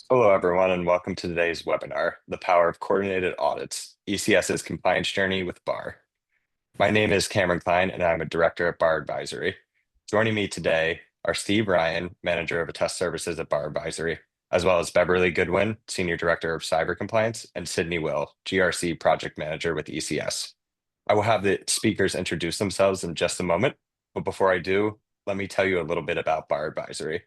Hello, everyone, and welcome to today's webinar, The Power of Coordinated Audits, ECS's Compliance Journey with BARR. My name is Cameron Klein, and I'm a director at BARR Advisory. Joining me today are Steve Ryan, manager of Attest Services at BARR Advisory, as well as Beverly Goodwin, senior director of cyber compliance, and Sydney Will, GRC Project Manager with ECS. I will have the speakers introduce themselves in just a moment, but before I do, let me tell you a little bit about BARR Advisory.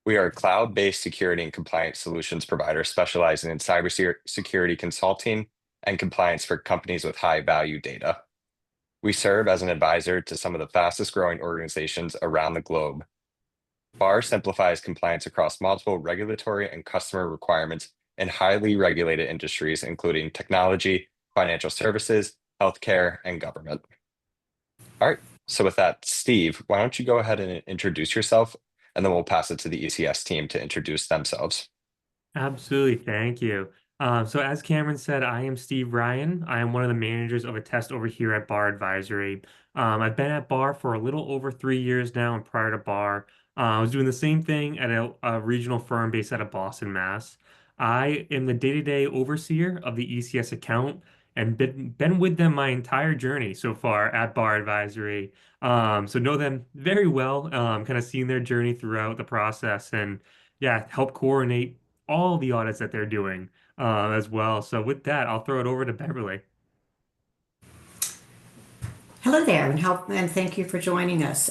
We are a cloud-based security and compliance solutions provider specializing in cybersecurity consulting and compliance for companies with high-value data. We serve as an advisor to some of the fastest-growing organizations around the globe. BARR simplifies compliance across multiple regulatory and customer requirements in highly regulated industries, including technology, financial services, healthcare, and government. All right, so with that, Steve, why don't you go ahead and introduce yourself, and then we'll pass it to the ECS team to introduce themselves. Absolutely. Thank you. So as Cameron said, I am Steve Ryan. I am one of the managers of Attest over here at BARR Advisory. I've been at BARR for a little over 3 years now, and prior to BARR, I was doing the same thing at a regional firm based out of Boston, Mass. I am the day-to-day overseer of the ECS account and been with them my entire journey so far at BARR Advisory. So know them very well, kind of seen their journey throughout the process and yeah, help coordinate all the audits that they're doing as well. So with that, I'll throw it over to Beverly. Hello there, and thank you for joining us.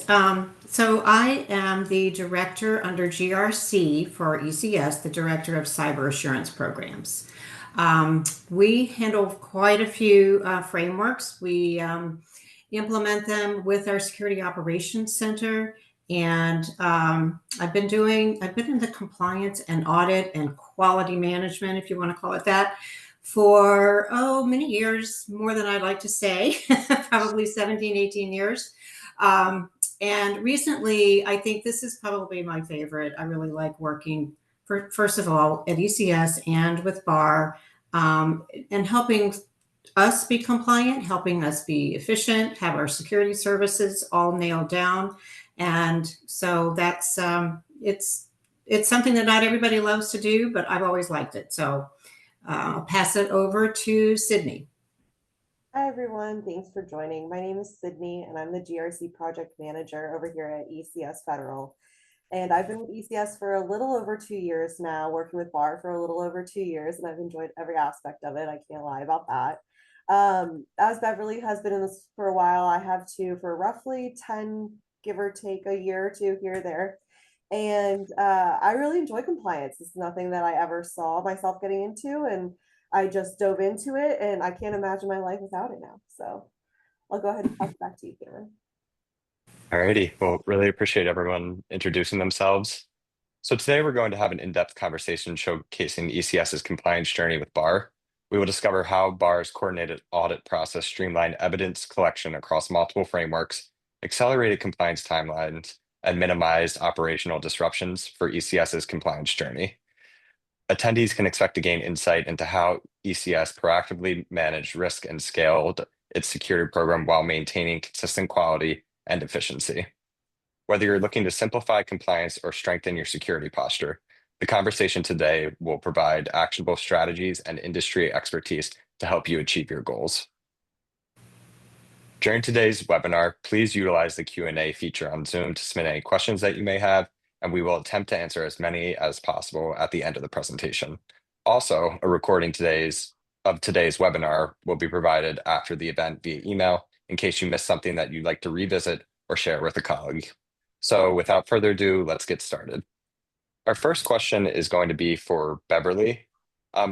So I am the director under GRC for ECS, the director of cyber assurance programs. We handle quite a few frameworks. We implement them with our Security Operations Center, and I've been in the compliance and audit and quality management, if you want to call it that, for many years, more than I'd like to say, probably 17, 18 years. And recently, I think this is probably my favorite. I really like working, first of all, at ECS and with BARR, and helping us be compliant, helping us be efficient, have our security services all nailed down. And so that's it's something that not everybody loves to do, but I've always liked it. So I'll pass it over to Sydney. Hi, everyone. Thanks for joining. My name is Sydney, and I'm the GRC Project Manager over here at ECS Federal. And I've been with ECS for a little over 2 years now, working with BARR for a little over 2 years, and I've enjoyed every aspect of it. I can't lie about that. As Beverly has been in this for a while, I have too, for roughly 10, give or take a year or two here or there. And I really enjoy compliance. It's nothing that I ever saw myself getting into, and I just dove into it, and I can't imagine my life without it now. So I'll go ahead and pass it back to you, Cameron. All righty, well, really appreciate everyone introducing themselves. So today we're going to have an in-depth conversation showcasing ECS's compliance journey with BARR. We will discover how BARR's coordinated audit process streamlined evidence collection across multiple frameworks, accelerated compliance timelines, and minimized operational disruptions for ECS's compliance journey. Attendees can expect to gain insight into how ECS proactively managed risk and scaled its security program while maintaining consistent quality and efficiency. Whether you're looking to simplify compliance or strengthen your security posture, the conversation today will provide actionable strategies and industry expertise to help you achieve your goals. During today's webinar, please utilize the Q&A feature on Zoom to submit any questions that you may have, and we will attempt to answer as many as possible at the end of the presentation. Also, a recording of today's webinar will be provided after the event via email in case you missed something that you'd like to revisit or share with a colleague. So without further ado, let's get started. Our first question is going to be for Beverly.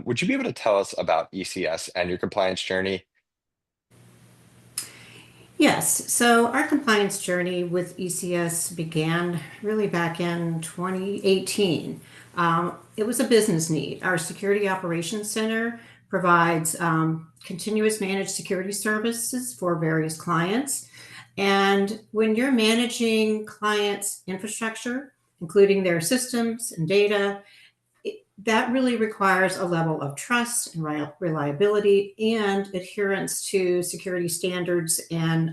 Would you be able to tell us about ECS and your compliance journey? Yes, so our compliance journey with ECS began really back in 2018. It was a business need. Our Security Operations Center provides continuous managed security services for various clients. And when you're managing clients' infrastructure, including their systems and data, that really requires a level of trust and reliability and adherence to security standards and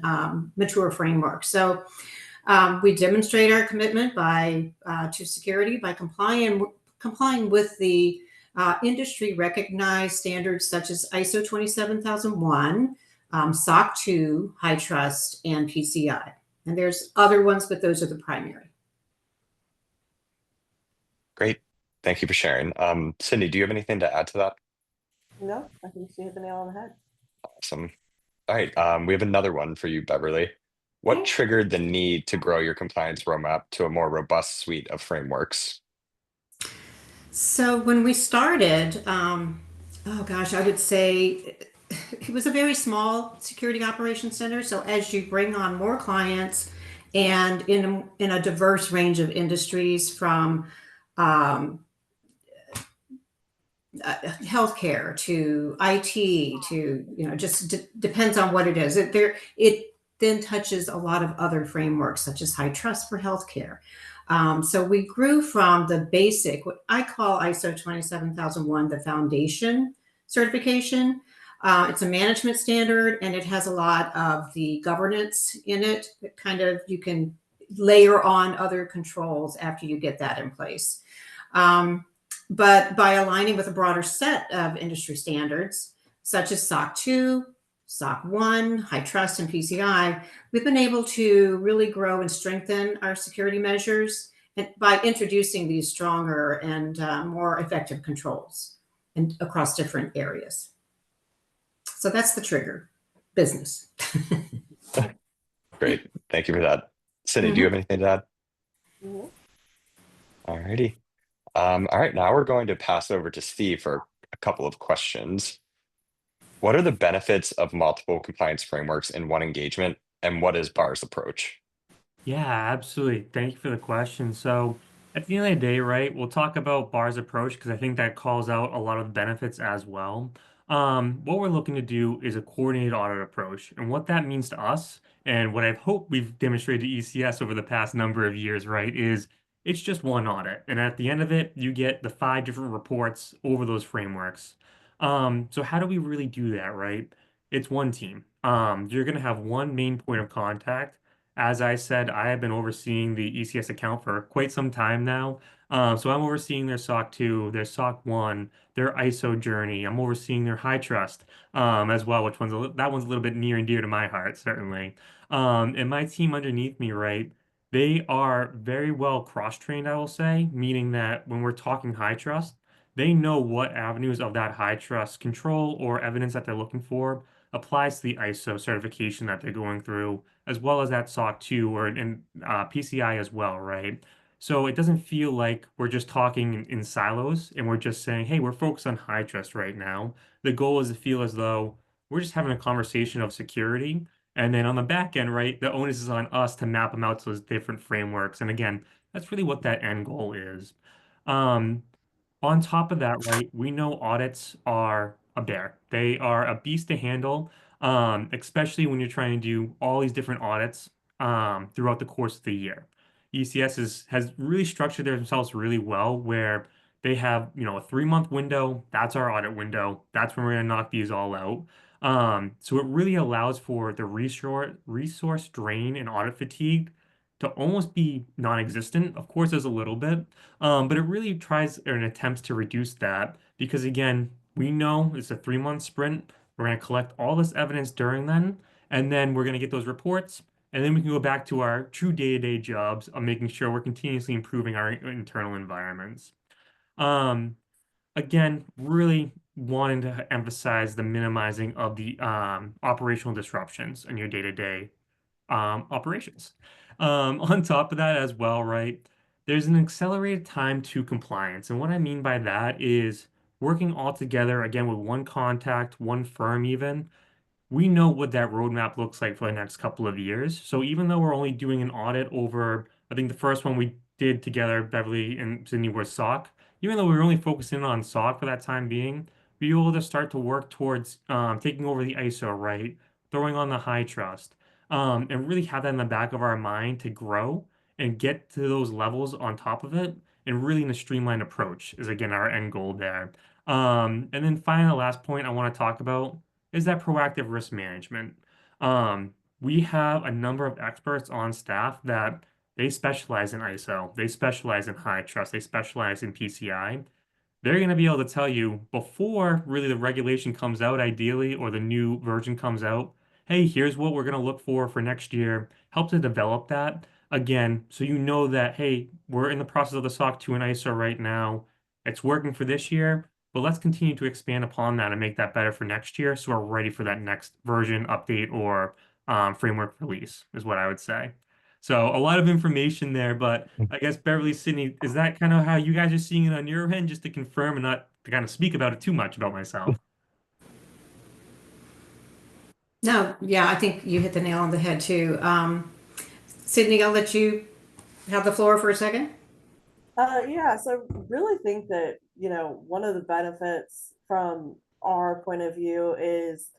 mature frameworks. So we demonstrate our commitment to security by complying with the industry recognized standards such as ISO 27001, SOC 2, High Trust, and PCI. And there's other ones, but those are the primary. Great. Thank you for sharing. Sydney, do you have anything to add to that? No, I think she hit the nail on the head. Awesome. All right. We have another one for you, Beverly. What Okay. triggered the need to grow your compliance roadmap to a more robust suite of frameworks? So when we started, oh gosh, I would say it was a very small security operations center. So as you bring on more clients and in a diverse range of industries from healthcare to IT to, just depends on what it is. It then touches a lot of other frameworks such as high trust for healthcare. So we grew from the basic, what I call ISO 27001, the foundation certification. It's a management standard and it has a lot of the governance in it. That kind of, you can layer on other controls after you get that in place. But by aligning with a broader set of industry standards, such as SOC 2, SOC 1, High Trust, and PCI, we've been able to really grow and strengthen our security measures by introducing these stronger and more effective controls across different areas. So that's the trigger, business. Great. Thank you for that. Sydney, do you have anything to add? Mhm. All righty. All right, now we're going to pass over to Steve for a couple of questions. What are the benefits of multiple compliance frameworks in one engagement, and what is BARR's approach? Yeah, absolutely. Thank you for the question. So at the end of the day, right, we'll talk about BARR's approach because I think that calls out a lot of the benefits as well. What we're looking to do is a coordinated audit approach. And what that means to us, and what I hope we've demonstrated to ECS over the past number of years, right, is it's just one audit. And at the end of it, you get the 5 different reports over those frameworks. So how do we really do that, right? It's one team. You're going to have one main point of contact. As I said, I have been overseeing the ECS account for quite some time now. So I'm overseeing their SOC 2, their SOC 1, their ISO journey. I'm overseeing their high trust as well, which that one's a little bit near and dear to my heart, certainly. And my team underneath me, right, they are very well cross-trained, I will say, meaning that when we're talking high trust, they know what avenues of that high trust control or evidence that they're looking for applies to the ISO certification that they're going through, as well as that SOC 2 or in PCI as well, right? So it doesn't feel like we're just talking in silos and we're just saying, hey, we're focused on high trust right now. The goal is to feel as though we're just having a conversation of security. And then on the back end, right, the onus is on us to map them out to those different frameworks. And again, that's really what that end goal is. Um, on top of that, right, we know audits are a bear. They are a beast to handle, especially when you're trying to do all these different audits throughout the course of the year. has really structured themselves really well where they have, a 3-month window. That's our audit window. That's when we're going to knock these all out. So it really allows for the resource drain and audit fatigue to almost be non-existent. Of course, there's a little bit, but it really tries or attempts to reduce that because again, we know it's a 3-month sprint. We're going to collect all this evidence during then, and then we're going to get those reports, and then we can go back to our true day-to-day jobs of making sure we're continuously improving our internal environments. Again, really wanting to emphasize the minimizing of the operational disruptions in your day-to-day operations. On top of that as well, right, there's an accelerated time to compliance. And what I mean by that is working all together, again, with one contact, one firm even, we know what that roadmap looks like for the next couple of years. So even though we're only doing an audit over, I think the first one we did together, Beverly and Sydney, was SOC. Even though we were only focusing on SOC for that time being, we were able to start to work towards taking over the ISO, right? Throwing on the high trust, and really have that in the back of our mind to grow and get to those levels on top of it. And really in a streamlined approach is again our end goal there. And then finally, the last point I want to talk about is that proactive risk management. We have a number of experts on staff that they specialize in ISO, they specialize in high trust, they specialize in PCI. They're going to be able to tell you before really the regulation comes out, ideally, or the new version comes out. Hey, here's what we're going to look for next year. Help to develop that again, so you know that, hey, we're in the process of the SOC 2 and ISO right now. It's working for this year, but let's continue to expand upon that and make that better for next year, so we're ready for that next version update or framework release, is what I would say. So a lot of information there, but I guess Beverly, Sydney, is that kind of how you guys are seeing it on your end, just to confirm and not to kind of speak about it too much about myself? No, yeah, I think you hit the nail on the head too. Sydney, I'll let you have the floor for a second. Yeah, so really think that, one of the benefits from our point of view is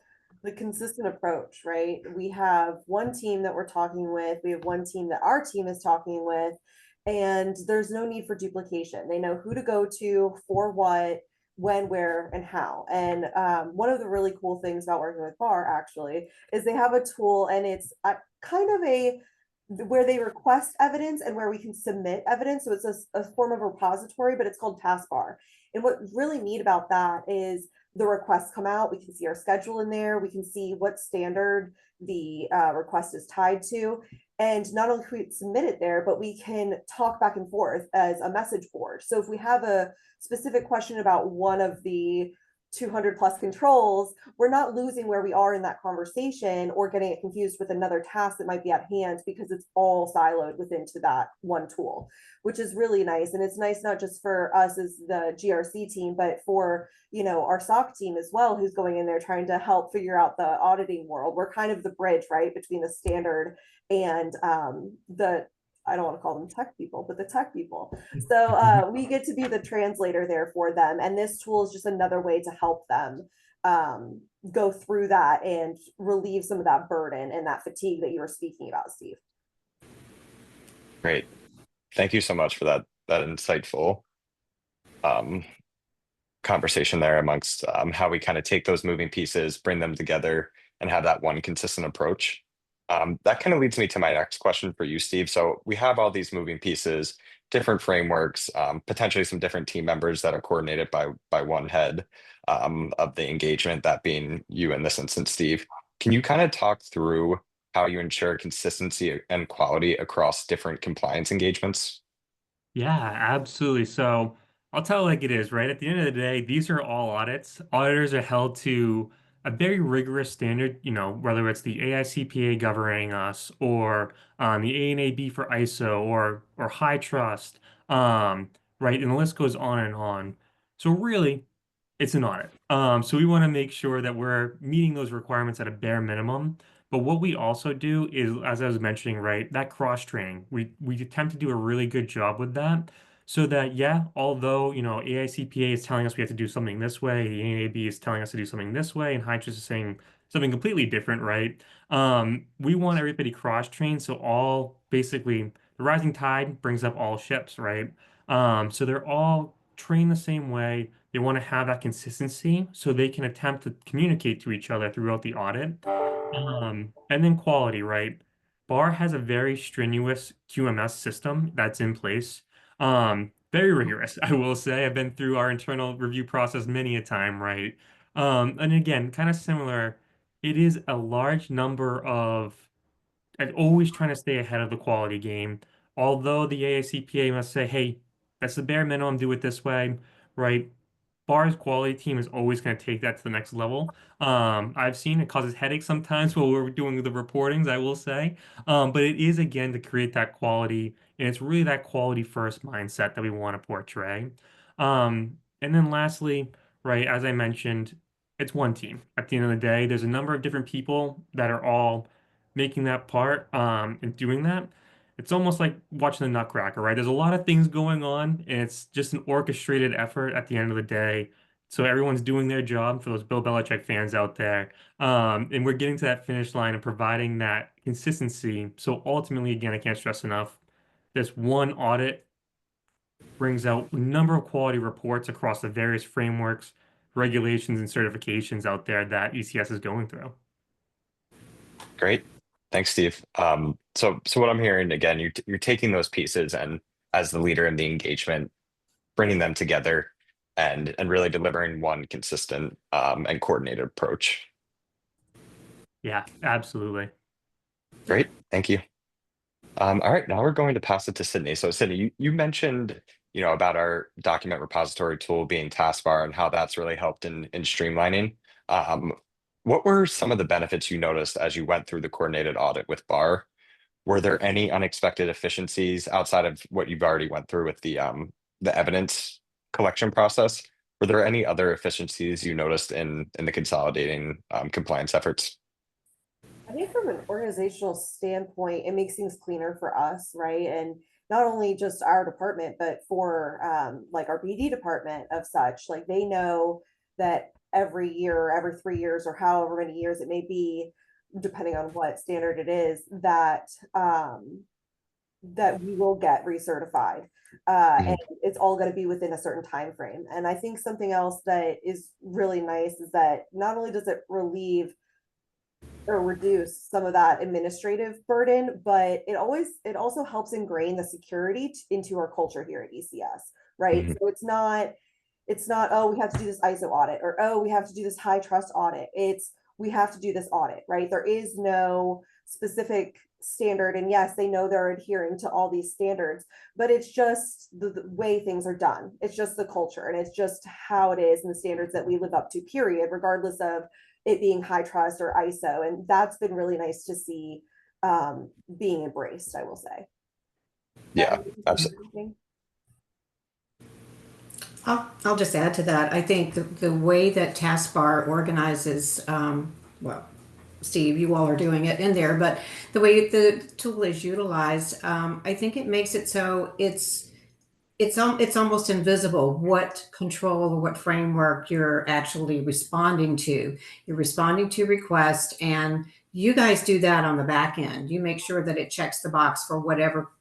the consistent approach, right? We have one team that we're talking with, we have one team that our team is talking with, and there's no need for duplication. They know who to go to for what, when, where, and how. And one of the really cool things about working with BARR actually is they have a tool, and it's kind of where they request evidence and where we can submit evidence. So it's a form of repository, but it's called taskbar. And what's really neat about that is the requests come out. We can see our schedule in there. We can see what standard the request is tied to. And not only can we submit it there, but we can talk back and forth as a message board. So if we have a specific question about one of the 200 plus controls, we're not losing where we are in that conversation or getting it confused with another task that might be at hand, because it's all siloed within to that one tool, which is really nice. And it's nice not just for us as the GRC team, but for, our SOC team as well, who's going in there trying to help figure out the auditing world. We're kind of the bridge, right, between the standard and the, I don't want to call them tech people, but the tech people. So we get to be the translator there for them. And this tool is just another way to help them go through that and relieve some of that burden and that fatigue that you were speaking about, Steve. Great. Thank you so much for that insightful conversation there amongst how we kind of take those moving pieces, bring them together, and have that one consistent approach. That kind of leads me to my next question for you, Steve. So we have all these moving pieces, different frameworks, potentially some different team members that are coordinated by one head of the engagement, that being you in this instance, Steve. Can you kind of talk through how you ensure consistency and quality across different compliance engagements? Yeah, absolutely. So I'll tell it like it is, right? At the end of the day, these are all audits. Auditors are held to a very rigorous standard, whether it's the AICPA governing us or the ANAB for ISO or high trust, right? And the list goes on and on. So really, it's an audit. So we want to make sure that we're meeting those requirements at a bare minimum. But what we also do is, as I was mentioning, right, that cross training. We attempt to do a really good job with that, so that yeah, although AICPA is telling us we have to do something this way, the ANAB is telling us to do something this way, and HITRUST is saying something completely different, right? We want everybody cross trained, so all basically the rising tide brings up all ships, right? So they're all trained the same way. They want to have that consistency so they can attempt to communicate to each other throughout the audit. And then quality, right? BARR has a very strenuous QMS system that's in place. Very rigorous, I will say. I've been through our internal review process many a time, right? And again, kind of similar, it is a large number of, and always trying to stay ahead of the quality game. Although the AICPA must say, hey, that's the bare minimum, do it this way, right? BARR's quality team is always going to take that to the next level. I've seen it causes headaches sometimes while we're doing the reportings, I will say. But it is, again, to create that quality, and it's really that quality first mindset that we want to portray. And then lastly, right, as I mentioned, it's one team. At the end of the day, there's a number of different people that are all making that part and doing that. It's almost like watching the Nutcracker, right? There's a lot of things going on, and it's just an orchestrated effort at the end of the day. So everyone's doing their job for those Bill Belichick fans out there. And we're getting to that finish line and providing that consistency. So ultimately, again, I can't stress enough, this one audit brings out a number of quality reports across the various frameworks, regulations, and certifications out there that ECS is going through. Great. Thanks, Steve. So what I'm hearing again, you're taking those pieces and as the leader in the engagement, bringing them together and really delivering one consistent and coordinated approach. Yeah, absolutely. Great, thank you. All right, now we're going to pass it to Sydney. So Sydney, you mentioned, about our document repository tool being Taskbar and how that's really helped in streamlining. Um, what were some of the benefits you noticed as you went through the coordinated audit with BARR? Were there any unexpected efficiencies outside of what you've already went through with the evidence collection process? Were there any other efficiencies you noticed in the consolidating compliance efforts? I think from an organizational standpoint, it makes things cleaner for us, right? And not only just our department, but for like our BD department of such, like they know that every year, every 3 years, or however many years it may be, depending on what standard it is, that we will get recertified. And Mhm. it's all going to be within a certain time frame. And I think something else that is really nice is that not only does it relieve or reduce some of that administrative burden, but it also helps ingrain the security into our culture here at ECS, right? Mhm. So it's not, oh, we have to do this ISO audit, or oh, we have to do this high trust audit. It's we have to do this audit, right? There is no specific standard. And yes, they know they're adhering to all these standards, but it's just the way things are done. It's just the culture and it's just how it is and the standards that we live up to, period, regardless of it being high trust or ISO. And that's been really nice to see being embraced, I will say. Yeah, absolutely. I'll just add to that. I think the way that Taskbar organizes, well, Steve, you all are doing it in there, but the way the tool is utilized, I think it makes it so it's almost invisible what control or what framework you're actually responding to. You're responding to requests, and you guys do that on the back end. You make sure that it checks the box for whatever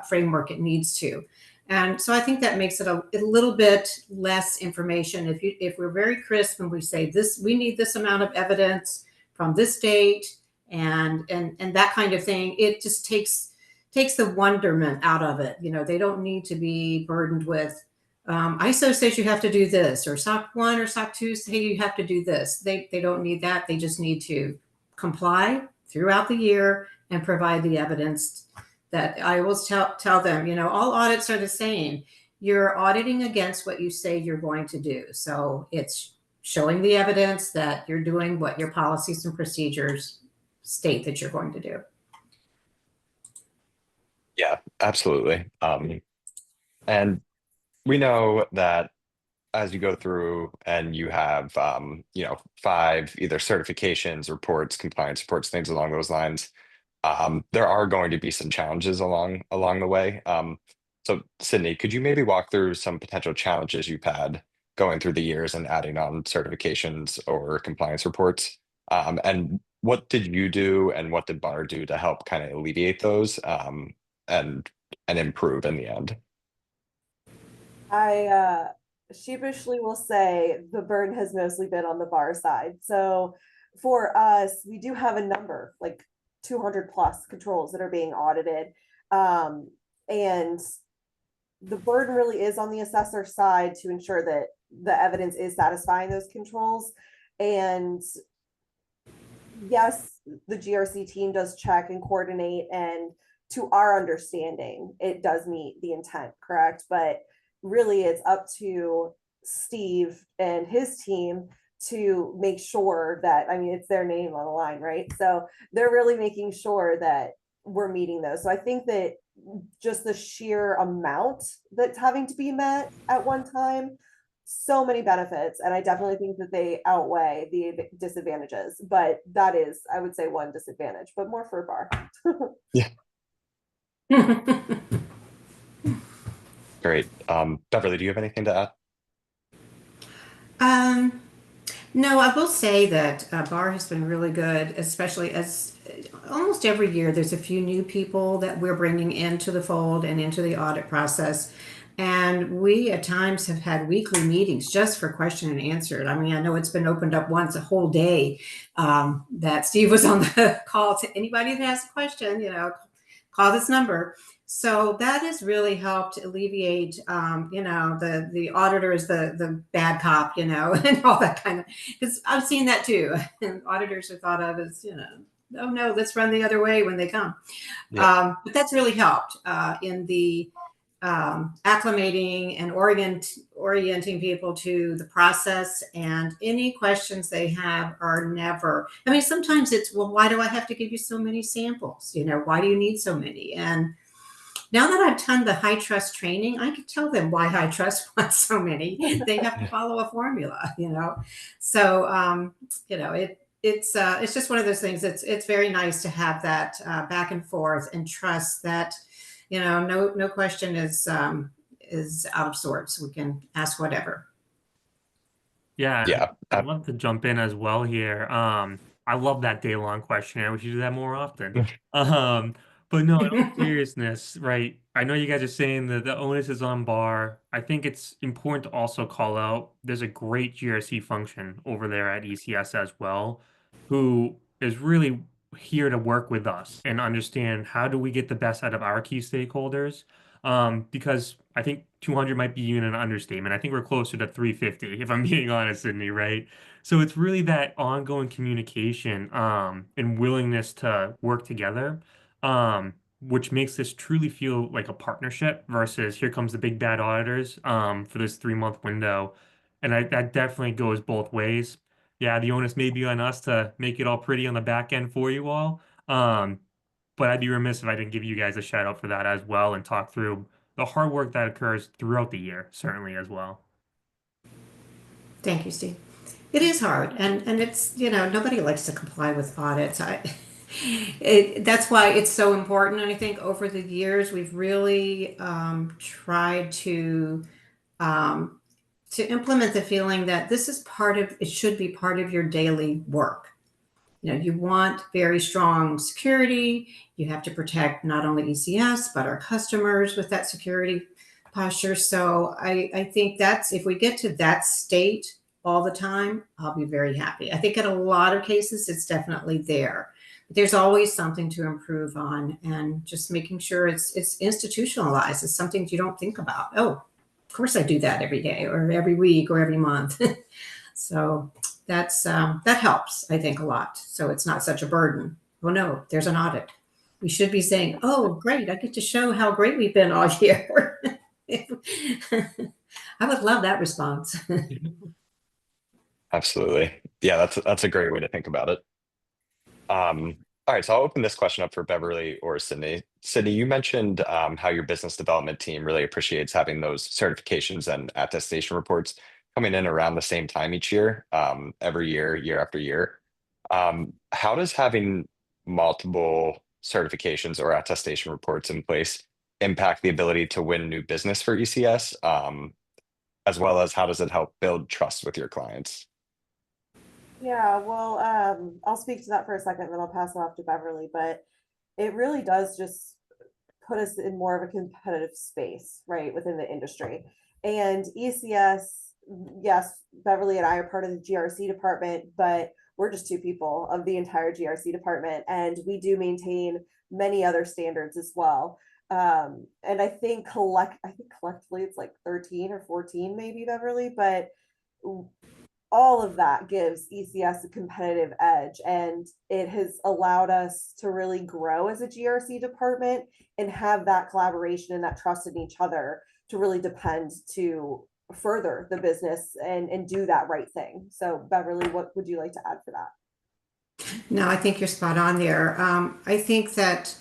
framework it needs to. And so I think that makes it a little bit less information. If we're very crisp and we say this, we need this amount of evidence from this date and that kind of thing, it just takes the wonderment out of it. They don't need to be burdened with ISO says you have to do this, or SOC 1 or SOC 2 say you have to do this. They don't need that. They just need to comply throughout the year and provide the evidence that I always tell them, all audits are the same. You're auditing against what you say you're going to do. So it's showing the evidence that you're doing what your policies and procedures state that you're going to do. Yeah, absolutely. And we know that as you go through and you have, five either certifications, reports, compliance reports, things along those lines, there are going to be some challenges along the way. So Sydney, could you maybe walk through some potential challenges you've had going through the years and adding on certifications or compliance reports? And what did you do and what did BARR do to help kind of alleviate those and and improve in the end? I sheepishly will say the burden has mostly been on the BARR side. So for us, we do have a number, like 200 plus controls that are being audited. And the burden really is on the assessor side to ensure that the evidence is satisfying those controls. And yes, the GRC team does check and coordinate, and to our understanding, it does meet the intent, correct? But really, it's up to Steve and his team to make sure that, I mean, it's their name on the line, right? So they're really making sure that we're meeting those. So I think that just the sheer amount that's having to be met at one time, so many benefits, and I definitely think that they outweigh the disadvantages, but that is, I would say, one disadvantage, but more for BARR. Yeah, great. Beverly, do you have anything to add? Um, no, I will say that BARR has been really good, especially as almost every year there's a few new people that we're bringing into the fold and into the audit process. And we at times have had weekly meetings just for question and answer. I mean, I know it's been opened up once a whole day, that Steve was on the call to anybody that has a question, call this number. So that has really helped alleviate, the auditor is the bad cop, and all that kind of, because I've seen that too. And auditors are thought of as, oh no, let's run the other way when they come. Yeah. But that's really helped in the acclimating and orienting people to the process, and any questions they have are never, I mean, sometimes it's, well, why do I have to give you so many samples? Why do you need so many? And now that I've done the high trust training, I can tell them why high trust wants so many. They have to follow a formula, So, it's just one of those things. It's very nice to have that back and forth and trust that, no question is out of sorts. We can ask whatever. Yeah, Yeah. I'd love to jump in as well here. I love that day-long questionnaire. We should do that more often. But no, in all seriousness, right? I know you guys are saying that the onus is on BARR. I think it's important to also call out there's a great GRC function over there at ECS as well, who is really here to work with us and understand how do we get the best out of our key stakeholders. Because I think 200 might be even an understatement. I think we're closer to 350, if I'm being honest, Sydney, right? So it's really that ongoing communication, and willingness to work together, which makes this truly feel like a partnership versus here comes the big bad auditors, for this 3-month window. And that definitely goes both ways. Yeah, the onus may be on us to make it all pretty on the back end for you all. But I'd be remiss if I didn't give you guys a shout out for that as well and talk through the hard work that occurs throughout the year, certainly as well. Thank you, Steve. It is hard, and it's, nobody likes to comply with audits. That's why it's so important. And I think over the years we've really tried to implement the feeling that this is it should be part of your daily work. You want very strong security. You have to protect not only ECS, but our customers with that security posture. So I think if we get to that state all the time, I'll be very happy. I think in a lot of cases, it's definitely there. But there's always something to improve on, and just making sure it's institutionalized. It's something you don't think about. Oh, of course I do that every day or every week or every month. So that helps, I think, a lot. So it's not such a burden. Well, no, there's an audit. We should be saying, oh, great, I get to show how great we've been all year. I would love that response. Absolutely. Yeah, that's a great way to think about it. All right, so I'll open this question up for Beverly or Sydney. Sydney, you mentioned how your business development team really appreciates having those certifications and attestation reports coming in around the same time each year, every year, year after year. How does having multiple certifications or attestation reports in place impact the ability to win new business for ECS, as well as how does it help build trust with your clients? Yeah, well, I'll speak to that for a second, then I'll pass it off to Beverly. But it really does just put us in more of a competitive space, right, within the industry. And ECS, yes, Beverly and I are part of the GRC department, but we're just 2 people of the entire GRC department, and we do maintain many other standards as well. And I think collectively it's like 13 or 14, maybe, Beverly, but all of that gives ECS a competitive edge, and it has allowed us to really grow as a GRC department and have that collaboration and that trust in each other to really depend to further the business and do that right thing. So Beverly, what would you like to add for that? No, I think you're spot on there. I think that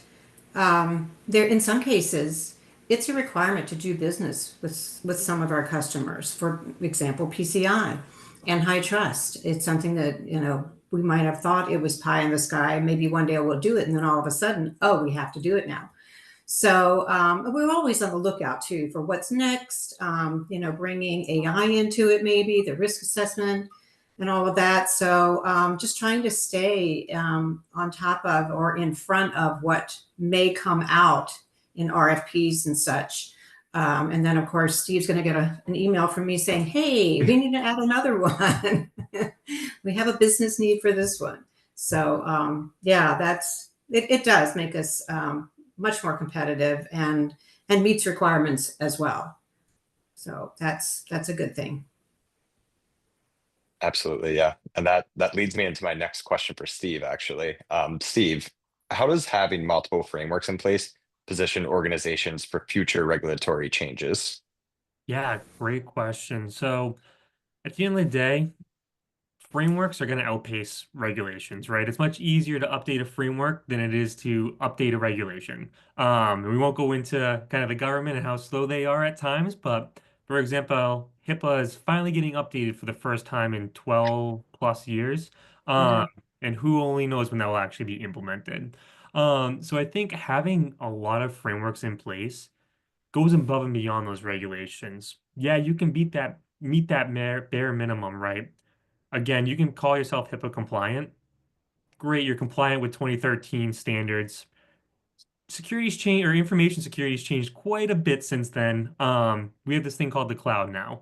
there, in some cases, it's a requirement to do business with some of our customers. For example, PCI and high trust. It's something that, we might have thought it was pie in the sky. Maybe one day we'll do it. And then all of a sudden, oh, we have to do it now. So we're always on the lookout too for what's next, bringing AI into it, maybe the risk assessment and all of that. So just trying to stay on top of or in front of what may come out in RFPs and such. And then, of course, Steve's going to get an email from me saying, hey, we need to add another one. We have a business need for this one. So, yeah, it does make us much more competitive and meets requirements as well. So that's a good thing. Absolutely, yeah. And that leads me into my next question for Steve, actually. Steve, how does having multiple frameworks in place position organizations for future regulatory changes? Yeah, great question. So at the end of the day, frameworks are going to outpace regulations, right? It's much easier to update a framework than it is to update a regulation. We won't go into kind of the government and how slow they are at times, but for example, HIPAA is finally getting updated for the first time in 12 plus years. Um, Mhm. and who only knows when that will actually be implemented. So I think having a lot of frameworks in place goes above and beyond those regulations. Yeah, you can meet that bare minimum, right? Again, you can call yourself HIPAA compliant. Great, you're compliant with 2013 standards. Security's changed, or information security's changed quite a bit since then. We have this thing called the cloud now,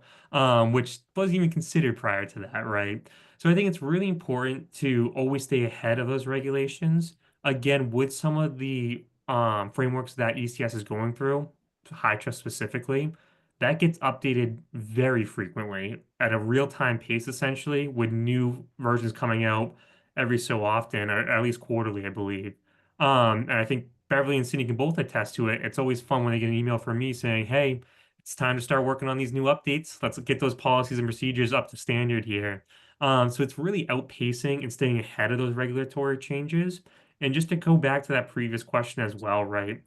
which wasn't even considered prior to that, right? So I think it's really important to always stay ahead of those regulations. Again, with some of the frameworks that ECS is going through, high trust specifically, that gets updated very frequently at a real-time pace, essentially, with new versions coming out every so often, or at least quarterly, I believe. And I think Beverly and Cindy can both attest to it. It's always fun when they get an email from me saying, hey, it's time to start working on these new updates. Let's get those policies and procedures up to standard here. So it's really outpacing and staying ahead of those regulatory changes. And just to go back to that previous question as well, right?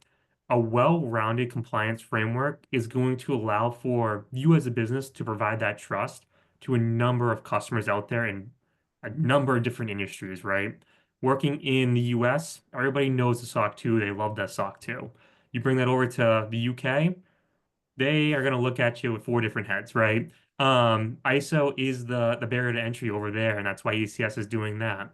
A well-rounded compliance framework is going to allow for you as a business to provide that trust to a number of customers out there in a number of different industries, right? Working in the US, everybody knows the SOC 2. They love that SOC 2. You bring that over to the UK, they are going to look at you with four different heads, right? ISO is the barrier to entry over there, and that's why ECS is doing that.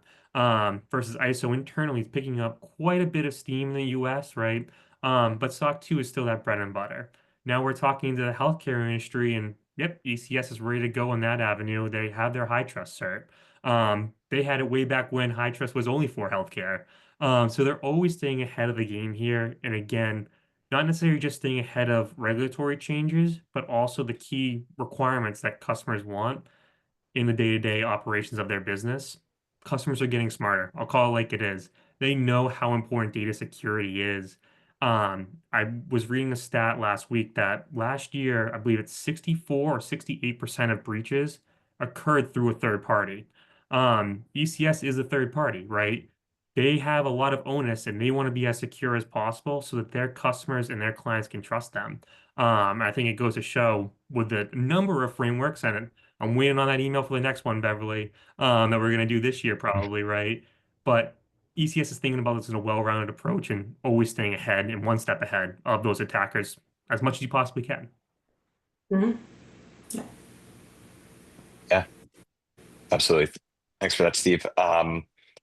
Versus ISO internally is picking up quite a bit of steam in the US, right? But SOC 2 is still that bread and butter. Now we're talking to the healthcare industry, and yep, ECS is ready to go in that avenue. They have their high trust cert. They had it way back when high trust was only for healthcare. So they're always staying ahead of the game here. And again, not necessarily just staying ahead of regulatory changes, but also the key requirements that customers want in the day-to-day operations of their business. Customers are getting smarter. I'll call it like it is. They know how important data security is. I was reading a stat last week that last year, I believe it's 64 or 68% of breaches occurred through a third party. ECS is a third party, right? They have a lot of onus and they want to be as secure as possible so that their customers and their clients can trust them. I think it goes to show with the number of frameworks, and I'm waiting on that email for the next one, Beverly, that we're going to do this year probably, right? But ECS is thinking about this in a well-rounded approach and always staying ahead and one step ahead of those attackers as much as you possibly can. Mhm. Yeah, absolutely. Thanks for that, Steve.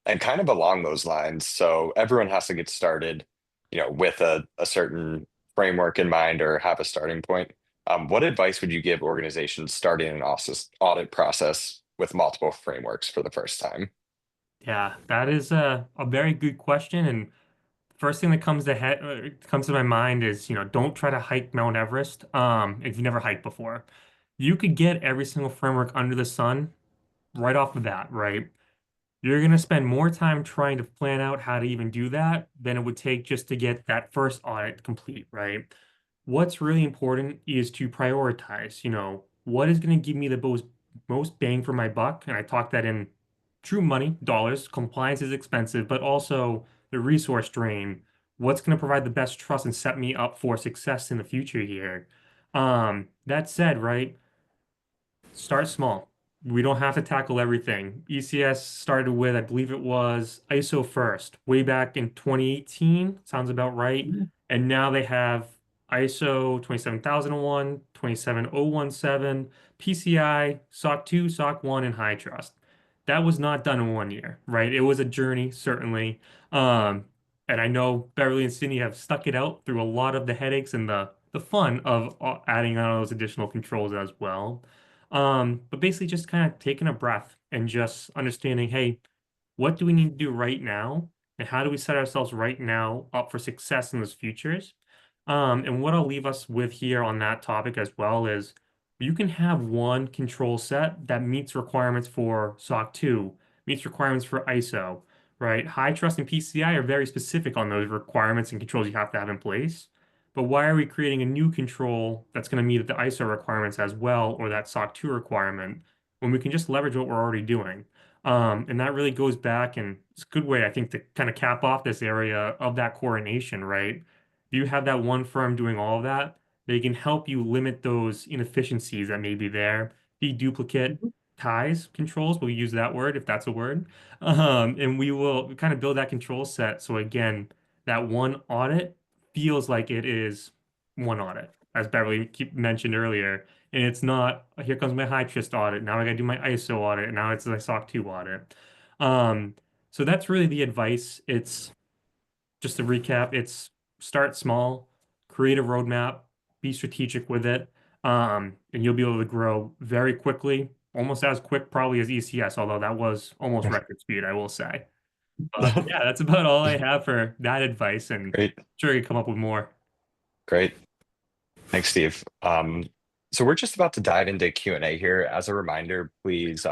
And kind of along those lines, so everyone has to get started, with a certain framework in mind or have a starting point. What advice would you give organizations starting an audit process with multiple frameworks for the first time? Yeah, that is a very good question. And first thing that comes to my mind is, don't try to hike Mount Everest if you've never hiked before. You could get every single framework under the sun right off the bat, right? You're going to spend more time trying to plan out how to even do that than it would take just to get that first audit complete, right? What's really important is to prioritize, what is going to give me the most bang for my buck? And I talk that in true money, dollars. Compliance is expensive, but also the resource drain. What's going to provide the best trust and set me up for success in the future here? That said, right? Start small. We don't have to tackle everything. ECS started with, I believe it was ISO first, way back in 2018. Sounds about right. And now they have ISO 27001, 27017, PCI, SOC 2, SOC 1, and High Trust. That was not done in 1 year, right? It was a journey, certainly. And I know Beverly and Sydney have stuck it out through a lot of the headaches and the the fun of adding on those additional controls as well. But basically just kind of taking a breath and just understanding, hey, what do we need to do right now? And how do we set ourselves right now up for success in those futures? And what I'll leave us with here on that topic as well is you can have one control set that meets requirements for SOC 2, meets requirements for ISO, right? High Trust and PCI are very specific on those requirements and controls you have to have in place. But why are we creating a new control that's going to meet the ISO requirements as well, or that SOC 2 requirement, when we can just leverage what we're already doing? And that really goes back, and it's a good way, I think, to kind of cap off this area of that coordination, right? You have that one firm doing all of that, they can help you limit those inefficiencies that may be there, deduplicate ties controls, we'll use that word if that's a word. And we will kind of build that control set. So again, that one audit feels like it is one audit, as Beverly mentioned earlier. And it's not, here comes my high trust audit. Now I got to do my ISO audit. And now it's a SOC 2 audit. So that's really the advice. It's just to recap, it's start small, create a roadmap, be strategic with it, and you'll be able to grow very quickly, almost as quick probably as ECS, although that was almost record speed, I will say. But yeah, that's about all I have for that advice, and Great. sure you can come up with more. Great. Thanks, Steve. So we're just about to dive into Q&A here. As a reminder, please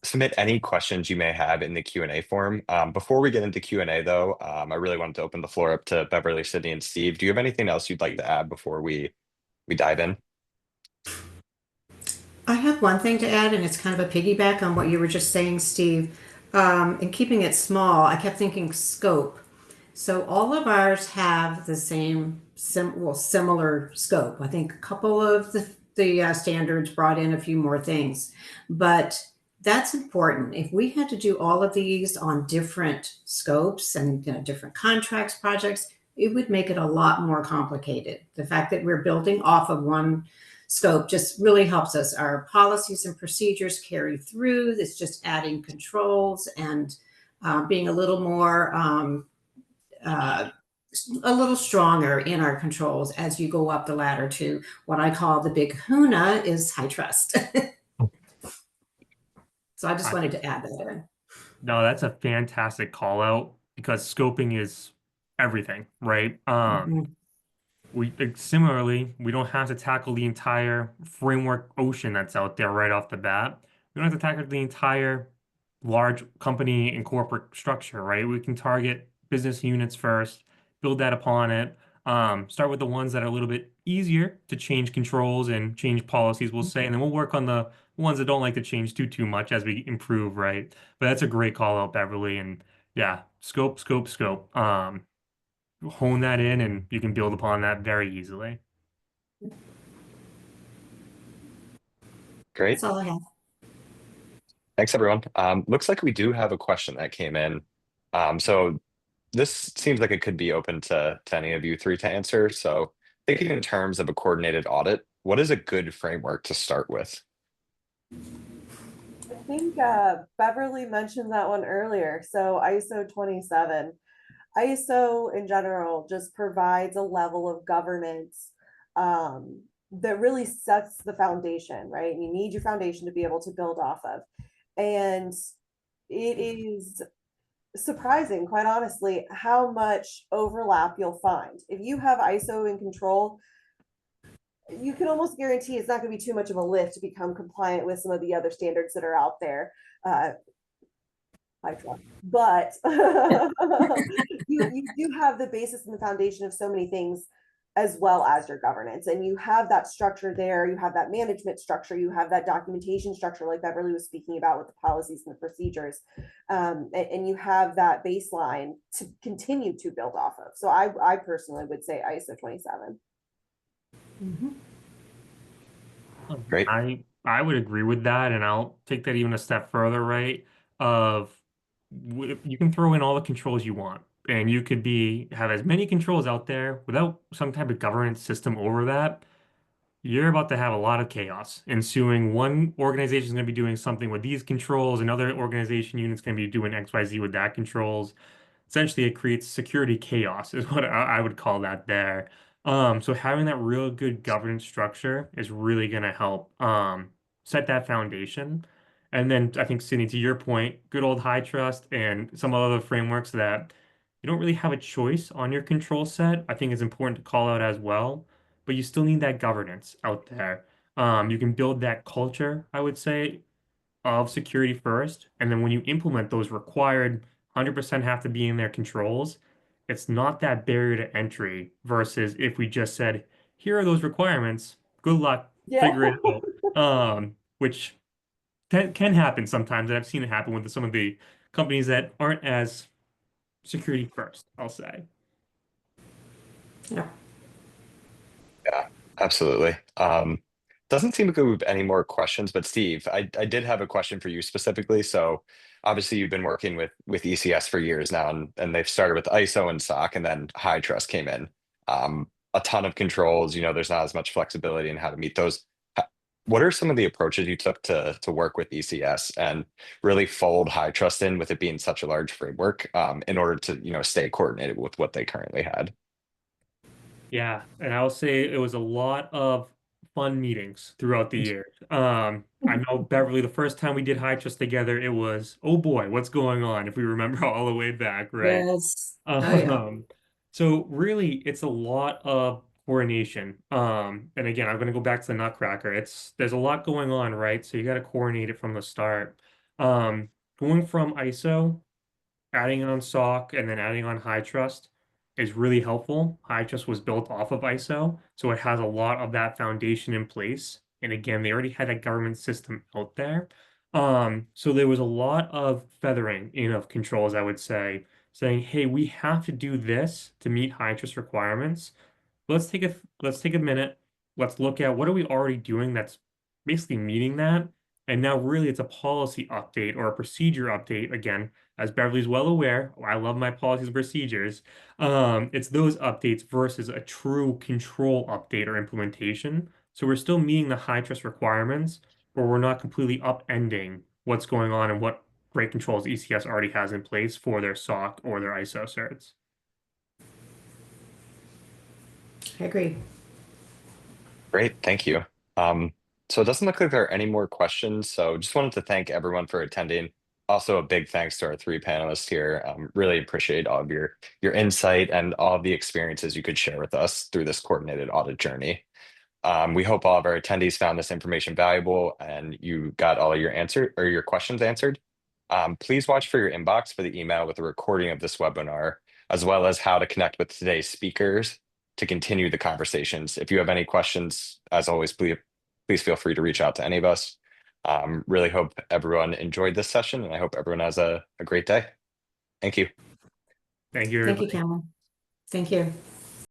submit any questions you may have in the Q&A form. Before we get into Q&A, though, I really wanted to open the floor up to Beverly, Sydney, and Steve. Do you have anything else you'd like to add before we dive in? I have one thing to add, and it's kind of a piggyback on what you were just saying, Steve. In keeping it small, I kept thinking scope. So all of ours have the same, similar scope. I think a couple of the standards brought in a few more things, but that's important. If we had to do all of these on different scopes and different contracts, projects, it would make it a lot more complicated. The fact that we're building off of one scope just really helps us. Our policies and procedures carry through. It's just adding controls and being a little more, a little stronger in our controls as you go up the ladder to what I call the big HUNA is high trust. So I just wanted to add that in. No, that's a fantastic call out because scoping is everything, right? Similarly, we don't have to tackle the entire framework ocean that's out there right off the bat. We don't have to tackle the entire large company and corporate structure, right? We can target business units first, build that upon it. Start with the ones that are a little bit easier to change controls and change policies, we'll say, and then we'll work on the ones that don't like to change too much as we improve, right? But that's a great call out, Beverly. And yeah, scope. Hone that in and you can build upon that very easily. Great. That's all I have. Thanks, everyone. Looks like we do have a question that came in. So this seems like it could be open to any of you three to answer. So thinking in terms of a coordinated audit, what is a good framework to start with? I think Beverly mentioned that one earlier. So ISO 27. ISO in general just provides a level of governance that really sets the foundation, right? You need your foundation to be able to build off of. And it is surprising, quite honestly, how much overlap you'll find. If you have ISO in control, you can almost guarantee it's not going to be too much of a lift to become compliant with some of the other standards that are out there. But you do have the basis and the foundation of so many things as well as your governance, and you have that structure there, you have that management structure, you have that documentation structure like Beverly was speaking about with the policies and the procedures, and you have that baseline to continue to build off of. So I personally would say ISO 27. Great. I would agree with that, and I'll take that even a step further, right? You can throw in all the controls you want, and you could have as many controls out there without some type of governance system over that. You're about to have a lot of chaos ensuing. One organization is going to be doing something with these controls, another organization unit's going to be doing XYZ with that controls. Essentially, it creates security chaos, is what I would call that there. So having that real good governance structure is really going to help set that foundation. And then I think, Sydney, to your point, good old high trust and some other frameworks that you don't really have a choice on your control set, I think is important to call out as well. But you still need that governance out there. You can build that culture, I would say, of security first. And then when you implement those required 100% have to be in their controls, it's not that barrier to entry versus if we just said, here are those requirements, good luck, Yeah. figure it out. Which can happen sometimes. And I've seen it happen with some of the companies that aren't as security first, I'll say. Yeah. Yeah, absolutely. Doesn't seem like we have any more questions, but Steve, I did have a question for you specifically. So obviously you've been working with ECS for years now, and they've started with ISO and SOC, and then high trust came in. A ton of controls, there's not as much flexibility in how to meet those. What are some of the approaches you took to work with ECS and really fold high trust in with it being such a large framework, in order to, stay coordinated with what they currently had? Yeah, and I'll say it was a lot of fun meetings throughout the year. I know Beverly, the first time we did High Trust together, it was, oh boy, what's going on? If we remember all the way back, right? Yes. Oh, yeah. Um, so really, it's a lot of coordination. And again, I'm going to go back to the Nutcracker. There's a lot going on, right? So you got to coordinate it from the start. Um, Going from ISO, adding on SOC, and then adding on High Trust is really helpful. High Trust was built off of ISO, so it has a lot of that foundation in place. And again, they already had that government system out there. So there was a lot of feathering in of controls, I would say, saying, hey, we have to do this to meet High Trust requirements. Let's take a minute. Let's look at what are we already doing that's basically meeting that. And now really it's a policy update or a procedure update. Again, as Beverly's well aware, I love my policies and procedures. It's those updates versus a true control update or implementation. So we're still meeting the high trust requirements, but we're not completely upending what's going on and what great controls ECS already has in place for their SOC or their ISO certs. I agree. Great, thank you. So it doesn't look like there are any more questions. So just wanted to thank everyone for attending. Also, a big thanks to our three panelists here. Really appreciate all of your insight and all of the experiences you could share with us through this coordinated audit journey. We hope all of our attendees found this information valuable and you got all of your questions answered. Please watch for your inbox for the email with a recording of this webinar, as well as how to connect with today's speakers to continue the conversations. If you have any questions, as always, please feel free to reach out to any of us. Really hope everyone enjoyed this session, and I hope everyone has a great day. Thank you. Thank you, Thank you, everybody. Cameron. Thank you.